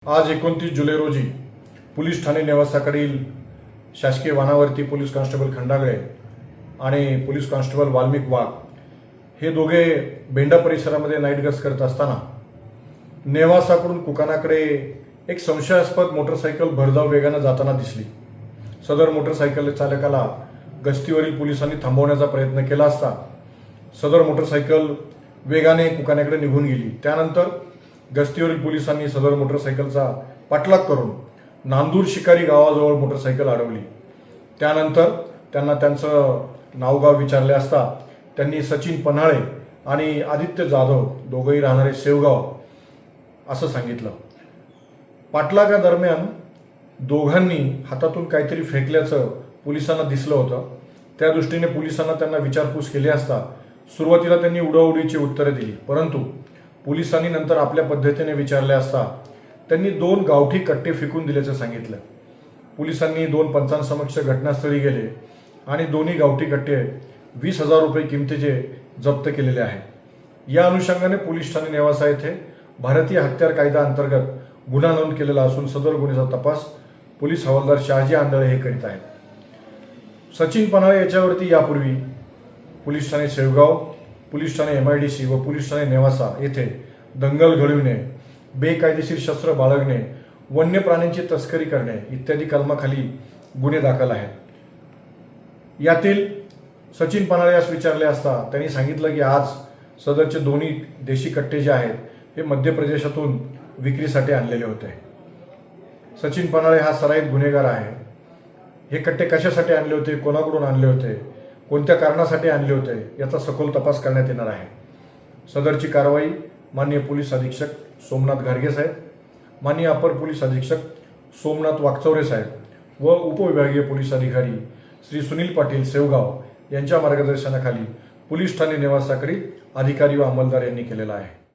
आज 29 जुलै रोजी पोलीस ठाणे नेवासाकडील शासकीय वाहनावरती पोलीस कॉन्स्टेबल खंडागळे आणि पोलीस कॉन्स्टेबल वाल्मिक वाघ हे दोघे बेंडा परिसरामध्ये नाईट गस्त करत असताना नेवासाकडून कुकानाकडे एक संशयास्पद मोटरसायकल भरधाव वेगानं जाताना दिसली। सदर मोटरसायकल चालकाला गस्तीवरील पोलिसांनी थांबवण्याचा प्रयत्न केला असता सदर मोटरसायकल वेगाने कुकानाकडे निघून गेली। त्यानंतर गस्तीवरील पोलिसांनी सदर मोटरसायकलचा पाठलाग करून नांदूर शिकारी गावाजवळ मोटरसायकल अडवली। त्यानंतर त्यांना त्यांचं नावगाव विचारले असता त्यांनी सचिन पन्हाळे आणि आदित्य जाधव दोघेही राहणारे शेवगाव असं सांगितलं। पाठलागादरम्यान दोघांनी हातातून काहीतरी फेकल्याचं पोलिसांना दिसलं होतं। त्या दृष्टीने पोलिसांना त्यांना विचारपूस केली असता सुरुवातीला त्यांनी उडवाउडवीची उत्तरे दिली, परंतु पोलिसांनी नंतर आपल्या पद्धतीने विचारले असता त्यांनी 2 गावठी कट्टे फेकून दिल्याचं सांगितलं। पोलिसांनी 2 पंचांसमक्ष घटनास्थळी गेले आणि दोन्ही गावठी कट्टे 20,000 रुपये किमतीचे जप्त केलेले आहेत। या अनुषंगाने पोलीस ठाणे नेवासा येथे भारतीय हत्यार कायदा अंतर्गत गुन्हा नोंद केलेला असून सदर गुन्ह्याचा तपास पोलीस हवालदार शहाजी आंधळे हे करीत आहेत। सचिन पन्हाळे याच्यावरती यापूर्वी police Thane Shevgaon, police Thane MIDC व पोलीस ठाणे नेवासा येथे दंगल घडविणे, बेकायदेशीर शस्त्र बाळगणे, वन्य प्राण्यांची तस्करी करणे इत्यादी कलमाखाली गुन्हे दाखल आहेत। यातील सचिन पन्हाळे यास विचारले असता त्यांनी सांगितलं की आज सदरचे दोन्ही देशी कट्टे जे आहेत हे मध्य प्रदेशातून विक्रीसाठी आणलेले होते। सचिन पन्हाळे हा सराईत गुन्हेगार आहे। हे कट्टे कशासाठी आणले होते, कोणाकडून आणले होते, कोणत्या कारणासाठी आणले होते याचा सखोल तपास करण्यात येणार आहे। सदरची कारवाई माननीय पोलीस अधीक्षक सोमनाथ घारगे साहेब, माननीय अपर पोलीस अधीक्षक सोमनाथ वाकचौरे साहेब व उपविभागीय पोलीस अधिकारी श्री सुनील पाटील शेवगाव यांच्या मार्गदर्शनाखाली पोलीस ठाणे नेवासाकडील अधिकारी व अंमलदार यांनी केलेला आहे।